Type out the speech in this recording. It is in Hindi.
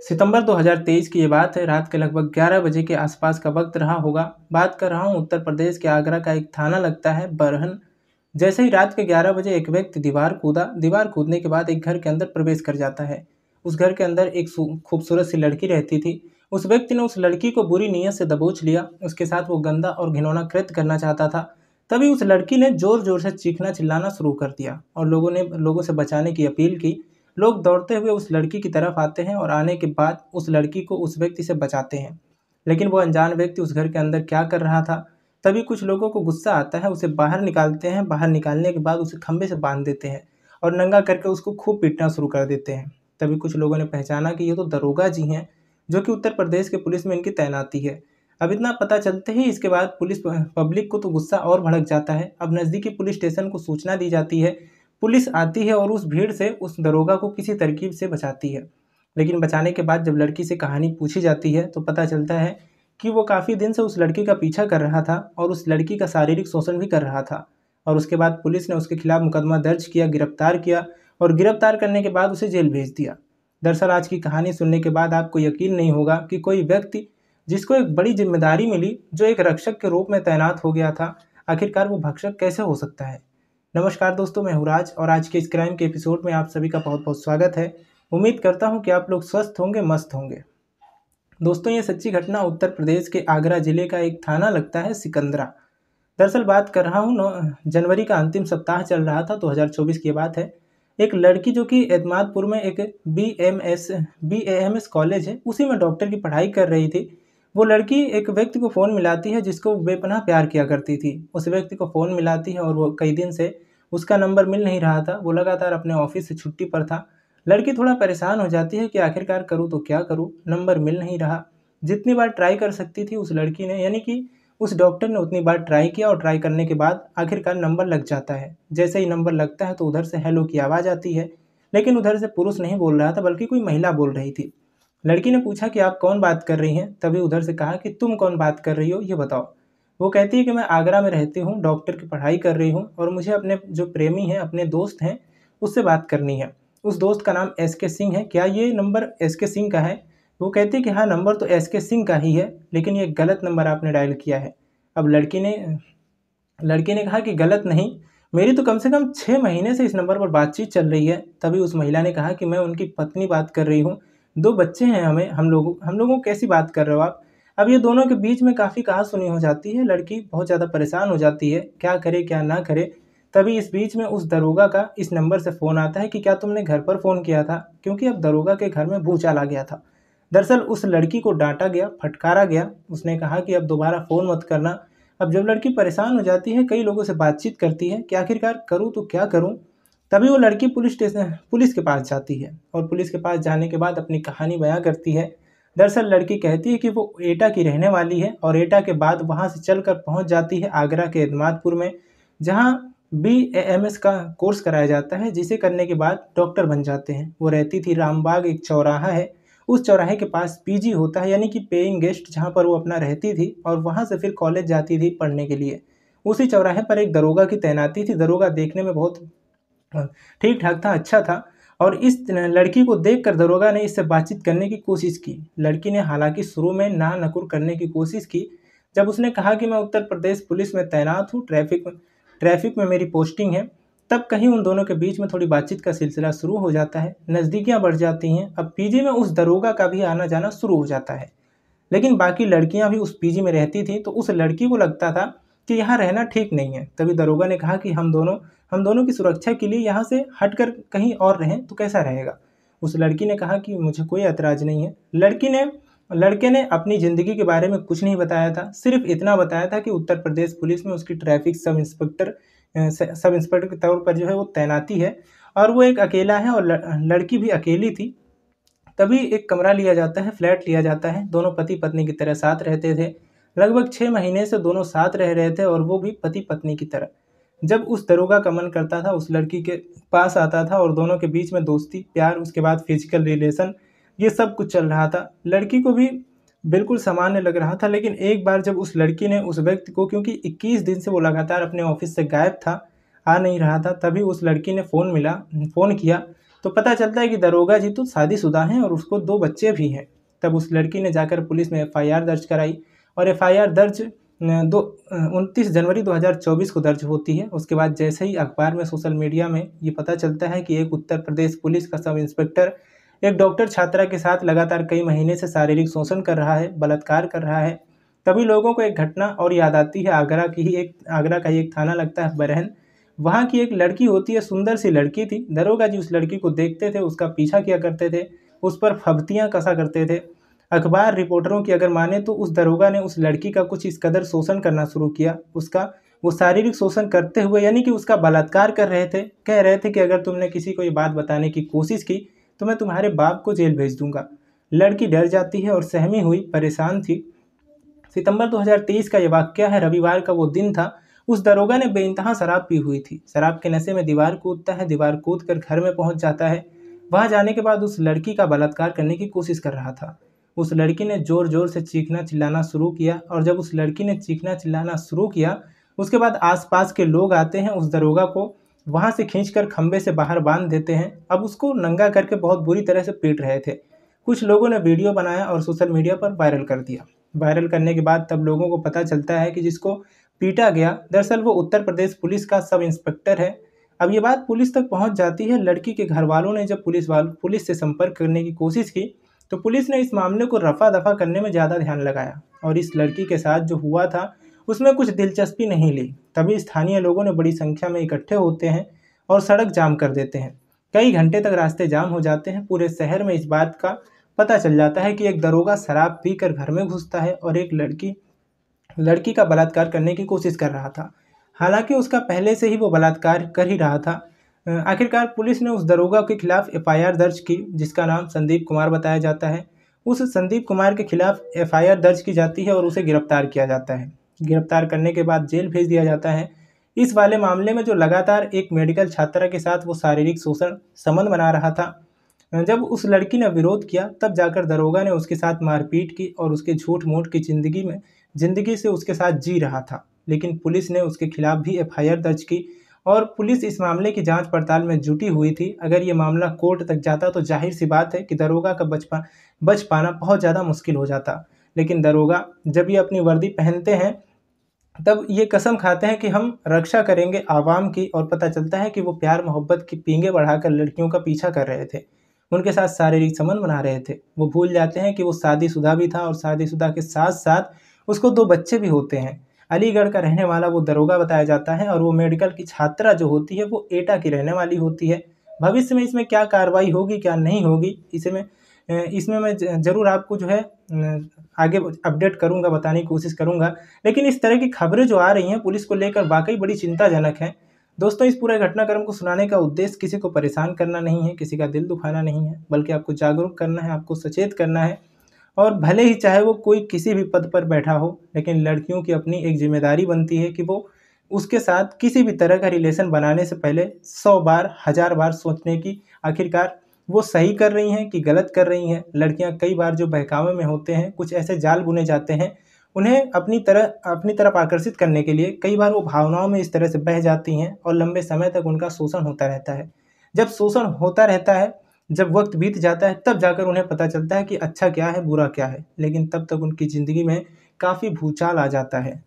सितंबर 2023 की ये बात है। रात के लगभग 11 बजे के आसपास का वक्त रहा होगा। बात कर रहा हूँ उत्तर प्रदेश के आगरा का एक थाना लगता है बरहन। जैसे ही रात के 11 बजे एक व्यक्ति दीवार कूदा। दीवार कूदने के बाद एक घर के अंदर प्रवेश कर जाता है। उस घर के अंदर एक खूबसूरत सी लड़की रहती थी। उस व्यक्ति ने उस लड़की को बुरी नीयत से दबोच लिया। उसके साथ वो गंदा और घिनौना कृत्य करना चाहता था। तभी उस लड़की ने जोर जोर से चीखना चिल्लाना शुरू कर दिया और लोगों से बचाने की अपील की। लोग दौड़ते हुए उस लड़की की तरफ आते हैं और आने के बाद उस लड़की को उस व्यक्ति से बचाते हैं। लेकिन वो अनजान व्यक्ति उस घर के अंदर क्या कर रहा था। तभी कुछ लोगों को गुस्सा आता है, उसे बाहर निकालते हैं। बाहर निकालने के बाद उसे खंभे से बांध देते हैं और नंगा करके उसको खूब पीटना शुरू कर देते हैं। तभी कुछ लोगों ने पहचाना कि ये तो दरोगा जी हैं, जो कि उत्तर प्रदेश के पुलिस में इनकी तैनाती है। अब इतना पता चलते ही इसके बाद पब्लिक को तो गुस्सा और भड़क जाता है। अब नज़दीकी पुलिस स्टेशन को सूचना दी जाती है। पुलिस आती है और उस भीड़ से उस दरोगा को किसी तरकीब से बचाती है। लेकिन बचाने के बाद जब लड़की से कहानी पूछी जाती है तो पता चलता है कि वो काफ़ी दिन से उस लड़की का पीछा कर रहा था और उस लड़की का शारीरिक शोषण भी कर रहा था। और उसके बाद पुलिस ने उसके खिलाफ मुकदमा दर्ज किया, गिरफ्तार किया और गिरफ्तार करने के बाद उसे जेल भेज दिया। दरअसल आज की कहानी सुनने के बाद आपको यकीन नहीं होगा कि कोई व्यक्ति जिसको एक बड़ी जिम्मेदारी मिली, जो एक रक्षक के रूप में तैनात हो गया था, आखिरकार वो भक्षक कैसे हो सकता है। नमस्कार दोस्तों, मैं हूँ राज और आज के इस क्राइम के एपिसोड में आप सभी का बहुत बहुत स्वागत है। उम्मीद करता हूँ कि आप लोग स्वस्थ होंगे, मस्त होंगे। दोस्तों, ये सच्ची घटना उत्तर प्रदेश के आगरा जिले का एक थाना लगता है सिकंदरा। दरअसल बात कर रहा हूँ 9 जनवरी का अंतिम सप्ताह चल रहा था, 2024 की बात है। एक लड़की जो कि एतमादपुर में एक BAMS कॉलेज है, उसी में डॉक्टर की पढ़ाई कर रही थी। वो लड़की एक व्यक्ति को फ़ोन मिलाती है जिसको वो बेपनाह प्यार किया करती थी। उस व्यक्ति को फ़ोन मिलाती है और वो कई दिन से उसका नंबर मिल नहीं रहा था। वो लगातार अपने ऑफिस से छुट्टी पर था। लड़की थोड़ा परेशान हो जाती है कि आखिरकार करूँ तो क्या करूँ, नंबर मिल नहीं रहा। जितनी बार ट्राई कर सकती थी उस लड़की ने, यानी कि उस डॉक्टर ने उतनी बार ट्राई किया और ट्राई करने के बाद आखिरकार नंबर लग जाता है। जैसे ही नंबर लगता है तो उधर से हेलो की आवाज़ आती है, लेकिन उधर से पुरुष नहीं बोल रहा था बल्कि कोई महिला बोल रही थी। लड़की ने पूछा कि आप कौन बात कर रही हैं? तभी उधर से कहा कि तुम कौन बात कर रही हो, ये बताओ। वो कहती है कि मैं आगरा में रहती हूँ, डॉक्टर की पढ़ाई कर रही हूँ और मुझे अपने जो प्रेमी हैं, अपने दोस्त हैं, उससे बात करनी है। उस दोस्त का नाम SK सिंह है। क्या ये नंबर SK सिंह का है? वो कहती है कि हाँ, नंबर तो SK सिंह का ही है, लेकिन ये गलत नंबर आपने डायल किया है। अब लड़की ने कहा कि गलत नहीं, मेरी तो कम से कम 6 महीने से इस नंबर पर बातचीत चल रही है। तभी उस महिला ने कहा कि मैं उनकी पत्नी बात कर रही हूँ, 2 बच्चे हैं हमें, हम लोगों कैसी बात कर रहे हो आप? अब ये दोनों के बीच में काफ़ी कहा-सुनी हो जाती है। लड़की बहुत ज़्यादा परेशान हो जाती है, क्या करे क्या ना करे। तभी इस बीच में उस दरोगा का इस नंबर से फ़ोन आता है कि क्या तुमने घर पर फ़ोन किया था? क्योंकि अब दरोगा के घर में भूचाल आ गया था। दरअसल उस लड़की को डाँटा गया, फटकारा गया। उसने कहा कि अब दोबारा फ़ोन मत करना। अब जब लड़की परेशान हो जाती है, कई लोगों से बातचीत करती है कि आखिरकार करूँ तो क्या करूँ? तभी वो लड़की पुलिस के पास जाती है और पुलिस के पास जाने के बाद अपनी कहानी बयाँ करती है। दरअसल लड़की कहती है कि वो एटा की रहने वाली है और एटा के बाद वहाँ से चलकर पहुँच जाती है आगरा के एतमादपुर में, जहाँ BAMS का कोर्स कराया जाता है, जिसे करने के बाद डॉक्टर बन जाते हैं। वो रहती थी रामबाग, एक चौराहा है, उस चौराहे के पास PG होता है, यानी कि पेइंग गेस्ट, जहाँ पर वो अपना रहती थी और वहाँ से फिर कॉलेज जाती थी पढ़ने के लिए। उसी चौराहे पर एक दरोगा की तैनाती थी। दरोगा देखने में बहुत ठीक-ठाक था, अच्छा था और इस लड़की को देखकर दरोगा ने इससे बातचीत करने की कोशिश की। लड़की ने हालाँकि शुरू में ना-नुकुर करने की कोशिश की। जब उसने कहा कि मैं उत्तर प्रदेश पुलिस में तैनात हूँ, ट्रैफ़िक में मेरी पोस्टिंग है, तब कहीं उन दोनों के बीच में थोड़ी बातचीत का सिलसिला शुरू हो जाता है। नज़दीकियाँ बढ़ जाती हैं। अब PG में उस दरोगा का भी आना-जाना शुरू हो जाता है। लेकिन बाकी लड़कियां भी उस PG में रहती थीं, तो उस लड़की को लगता था कि यहाँ रहना ठीक नहीं है। तभी दरोगा ने कहा कि हम दोनों की सुरक्षा के लिए यहाँ से हटकर कहीं और रहें तो कैसा रहेगा? उस लड़की ने कहा कि मुझे कोई ऐतराज़ नहीं है। लड़के ने अपनी ज़िंदगी के बारे में कुछ नहीं बताया था, सिर्फ़ इतना बताया था कि उत्तर प्रदेश पुलिस में उसकी ट्रैफ़िक सब इंस्पेक्टर के तौर पर जो है वो तैनाती है और वो एक अकेला है और लड़की भी अकेली थी। तभी एक कमरा लिया जाता है, फ्लैट लिया जाता है। दोनों पति-पत्नी की तरह साथ रहते थे। लगभग 6 महीने से दोनों साथ रह रहे थे और वो भी पति-पत्नी की तरह। जब उस दरोगा का मन करता था, उस लड़की के पास आता था और दोनों के बीच में दोस्ती, प्यार, उसके बाद फ़िज़िकल रिलेशन, ये सब कुछ चल रहा था। लड़की को भी बिल्कुल सामान्य लग रहा था, लेकिन एक बार जब उस लड़की ने उस व्यक्ति को, क्योंकि 21 दिन से वो लगातार अपने ऑफ़िस से गायब था, आ नहीं रहा था, तभी उस लड़की ने फ़ोन किया तो पता चलता है कि दरोगा जी तो शादीशुदा हैं और उसको 2 बच्चे भी हैं। तब उस लड़की ने जाकर पुलिस में एफआईआर दर्ज कराई और एफआईआर दर्ज 29 जनवरी 2024 को दर्ज होती है। उसके बाद जैसे ही अखबार में, सोशल मीडिया में ये पता चलता है कि एक उत्तर प्रदेश पुलिस का सब इंस्पेक्टर एक डॉक्टर छात्रा के साथ लगातार कई महीने से शारीरिक शोषण कर रहा है, बलात्कार कर रहा है, तभी लोगों को एक घटना और याद आती है। आगरा का ही एक थाना लगता है बरहन। वहाँ की एक लड़की होती है, सुंदर सी लड़की थी। दरोगा जी उस लड़की को देखते थे, उसका पीछा किया करते थे, उस पर फब्तियाँ कसा करते थे। अखबार रिपोर्टरों की अगर माने तो उस दरोगा ने उस लड़की का कुछ इस कदर शोषण करना शुरू किया, उसका वो शारीरिक शोषण करते हुए, यानी कि उसका बलात्कार कर रहे थे। कह रहे थे कि अगर तुमने किसी को ये बात बताने की कोशिश की तो मैं तुम्हारे बाप को जेल भेज दूंगा। लड़की डर जाती है और सहमी हुई परेशान थी। सितंबर 2023 का ये वाकया है, रविवार का वो दिन था। उस दरोगा ने बेइंतहा शराब पी हुई थी। शराब के नशे में दीवार कूदता है, दीवार कूद कर घर में पहुंच जाता है। वहां जाने के बाद उस लड़की का बलात्कार करने की कोशिश कर रहा था। उस लड़की ने जोर जोर से चीखना चिल्लाना शुरू किया और जब उस लड़की ने चीखना चिल्लाना शुरू किया, उसके बाद आसपास के लोग आते हैं, उस दरोगा को वहां से खींचकर खंबे से बाहर बांध देते हैं। अब उसको नंगा करके बहुत बुरी तरह से पीट रहे थे। कुछ लोगों ने वीडियो बनाया और सोशल मीडिया पर वायरल कर दिया। वायरल करने के बाद तब लोगों को पता चलता है कि जिसको पीटा गया दरअसल वो उत्तर प्रदेश पुलिस का सब इंस्पेक्टर है। अब ये बात पुलिस तक पहुंच जाती है। लड़की के घर वालों ने जब पुलिस से संपर्क करने की कोशिश की तो पुलिस ने इस मामले को रफा दफा करने में ज़्यादा ध्यान लगाया और इस लड़की के साथ जो हुआ था उसमें कुछ दिलचस्पी नहीं ली। तभी स्थानीय लोगों ने बड़ी संख्या में इकट्ठे होते हैं और सड़क जाम कर देते हैं। कई घंटे तक रास्ते जाम हो जाते हैं। पूरे शहर में इस बात का पता चल जाता है कि एक दरोगा शराब पीकर घर में घुसता है और एक लड़की का बलात्कार करने की कोशिश कर रहा था। हालांकि उसका पहले से ही वो बलात्कार कर ही रहा था। आखिरकार पुलिस ने उस दरोगा के खिलाफ एफआईआर दर्ज की, जिसका नाम संदीप कुमार बताया जाता है। उस संदीप कुमार के खिलाफ एफआईआर दर्ज की जाती है और उसे गिरफ्तार किया जाता है। गिरफ्तार करने के बाद जेल भेज दिया जाता है। इस वाले मामले में जो लगातार एक मेडिकल छात्रा के साथ वो शारीरिक शोषण संबंध बना रहा था, जब उस लड़की ने विरोध किया तब जाकर दरोगा ने उसके साथ मारपीट की और उसके झूठ मूठ की जिंदगी से उसके साथ जी रहा था। लेकिन पुलिस ने उसके खिलाफ भी एफआईआर दर्ज की और पुलिस इस मामले की जांच पड़ताल में जुटी हुई थी। अगर ये मामला कोर्ट तक जाता तो जाहिर सी बात है कि दरोगा का बच पाना बहुत ज़्यादा मुश्किल हो जाता। लेकिन दरोगा जब ये अपनी वर्दी पहनते हैं तब ये कसम खाते हैं कि हम रक्षा करेंगे आवाम की, और पता चलता है कि वो प्यार मोहब्बत की पींगे बढ़ाकर लड़कियों का पीछा कर रहे थे, उनके साथ शारीरिक संबंध बना रहे थे। वो भूल जाते हैं कि वो शादीशुदा भी था और शादीशुदा के साथ साथ उसको 2 बच्चे भी होते हैं। अलीगढ़ का रहने वाला वो दरोगा बताया जाता है और वो मेडिकल की छात्रा जो होती है वो एटा की रहने वाली होती है। भविष्य में इसमें क्या कार्रवाई होगी क्या नहीं होगी, इसमें मैं ज़रूर आपको जो है आगे अपडेट करूंगा, बताने की कोशिश करूंगा। लेकिन इस तरह की खबरें जो आ रही हैं पुलिस को लेकर वाकई बड़ी चिंताजनक हैं। दोस्तों, इस पूरे घटनाक्रम को सुनाने का उद्देश्य किसी को परेशान करना नहीं है, किसी का दिल दुखाना नहीं है, बल्कि आपको जागरूक करना है, आपको सचेत करना है। और भले ही चाहे वो कोई किसी भी पद पर बैठा हो, लेकिन लड़कियों की अपनी एक जिम्मेदारी बनती है कि वो उसके साथ किसी भी तरह का रिलेशन बनाने से पहले 100 बार 1000 बार सोचने की आखिरकार वो सही कर रही हैं कि गलत कर रही हैं। लड़कियां कई बार जो बहकावे में होते हैं, कुछ ऐसे जाल बुने जाते हैं, उन्हें अपनी तरफ आकर्षित करने के लिए कई बार वो भावनाओं में इस तरह से बह जाती हैं और लंबे समय तक उनका शोषण होता रहता है। जब शोषण होता रहता है, जब वक्त बीत जाता है, तब जाकर उन्हें पता चलता है कि अच्छा क्या है बुरा क्या है, लेकिन तब तक उनकी ज़िंदगी में काफ़ी भूचाल आ जाता है।